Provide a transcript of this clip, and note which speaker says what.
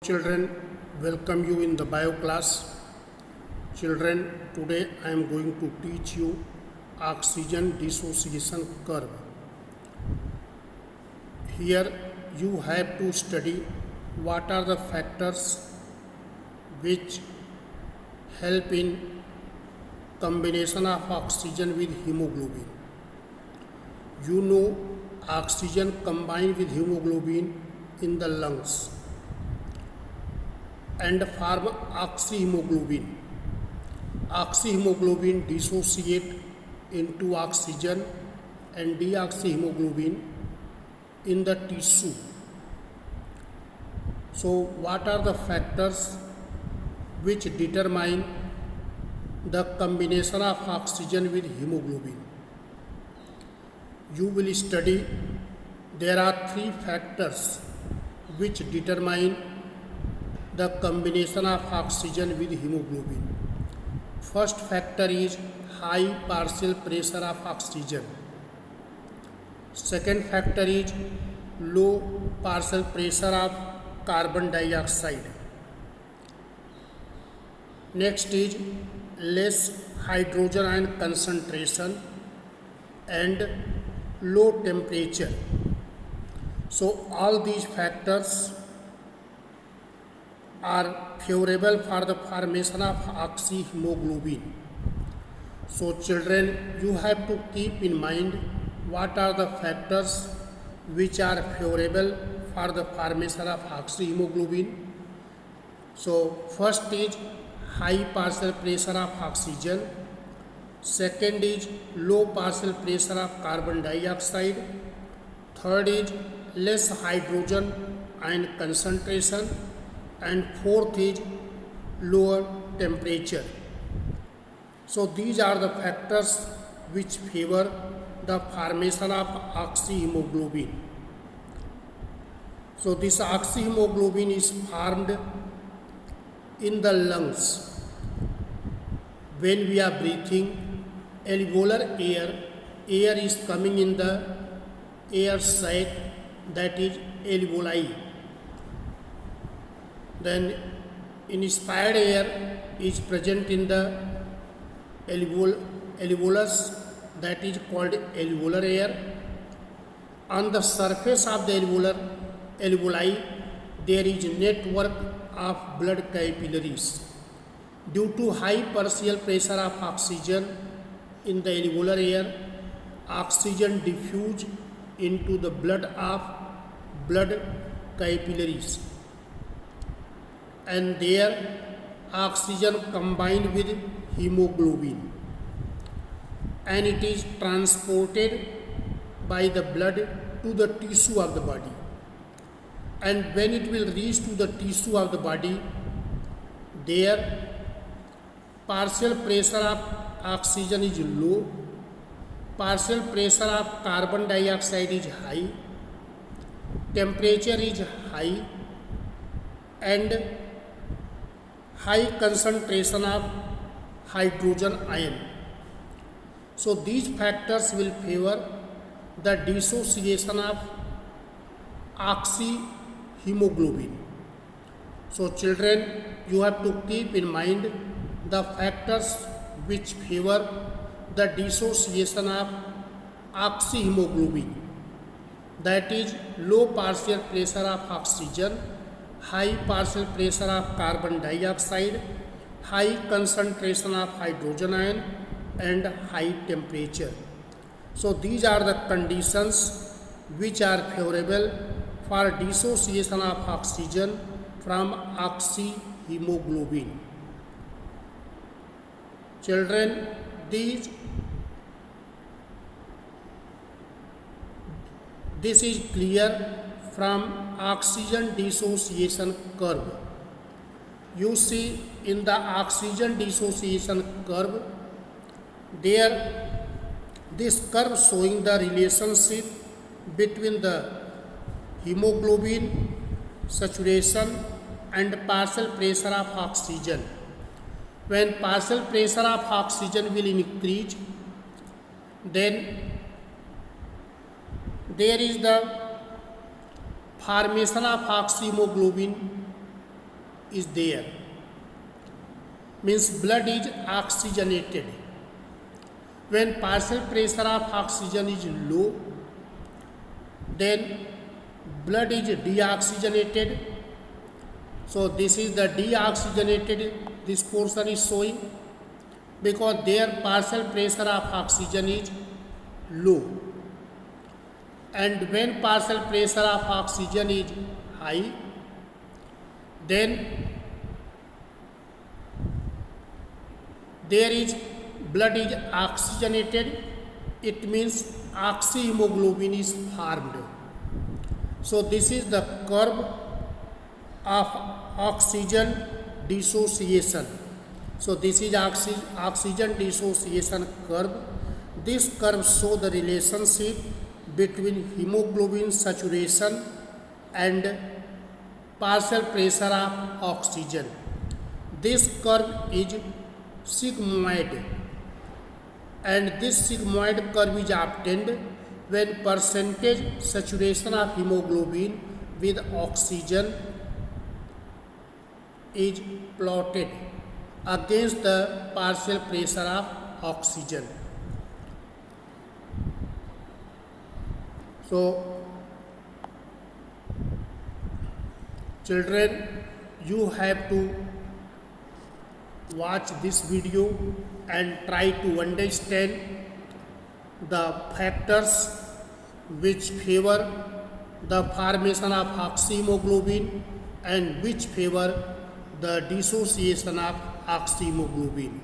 Speaker 1: Children, welcome you in the bio class. Children, today I am going to teach you oxygen dissociation curve. Here you have to study what are the factors which help in combination of oxygen with hemoglobin. You know oxygen combined with hemoglobin in the lungs and form oxyhemoglobin. Oxyhemoglobin dissociate into oxygen and deoxyhemoglobin in the tissue. So what are the factors which determine the combination of oxygen with hemoglobin? You will study there are three factors which determine the combination of oxygen with hemoglobin. First factor is high partial pressure of oxygen. Second factor is low partial pressure of carbon dioxide. Next is less hydrogen ion concentration and low temperature. So all these factors are favorable for the formation of oxyhemoglobin. So children, you have to keep in mind what are the factors which are favorable for the formation of oxyhemoglobin. So first is high partial pressure of oxygen. Second is low partial pressure of carbon dioxide. Third is less hydrogen ion concentration. And fourth is lower temperature. So these are the factors which favor the formation of oxyhemoglobin. So this oxyhemoglobin is formed in the lungs. When we are breathing alveolar air is coming in the air sac, that is alveoli. Then inspired air is present in the alveolus, that is called alveolar air. On the surface of the alveoli, there is network of blood capillaries. Due to high partial pressure of oxygen in the alveolar air, oxygen diffuse into the blood of blood capillaries, and there oxygen combined with hemoglobin, and it is transported by the blood to the tissue of the body. And when it will reach to the tissue of the body, there partial pressure of oxygen is low, partial pressure of carbon dioxide is high, temperature is high, and high concentration of hydrogen ion. So these factors will favor the dissociation of oxyhemoglobin. So children, you have to keep in mind the factors which favor the dissociation of oxyhemoglobin, that is low partial pressure of oxygen, high partial pressure of carbon dioxide, high concentration of hydrogen ion, and high temperature. So these are the conditions which are favorable for dissociation of oxygen from oxyhemoglobin. Children, this is clear from oxygen dissociation curve. You see in the oxygen dissociation curve, there this curve showing the relationship between the hemoglobin saturation and partial pressure of oxygen. When partial pressure of oxygen will increase, then there is the formation of oxyhemoglobin is there, means blood is oxygenated. When partial pressure of oxygen is low, then blood is deoxygenated. So this is the deoxygenated, this portion is showing, because their partial pressure of oxygen is low. And when partial pressure of oxygen is high, then there is blood is oxygenated. It means oxyhemoglobin is formed. So this is the curve of oxygen dissociation. So this is oxygen dissociation curve. This curve shows the relationship between hemoglobin saturation and partial pressure of oxygen. This curve is sigmoid, and this sigmoid curve is obtained when percentage saturation of hemoglobin with oxygen is plotted against the partial pressure of oxygen. So, children, you have to watch this video and try to understand the factors which favor the formation of oxyhemoglobin and which favor the dissociation of oxyhemoglobin.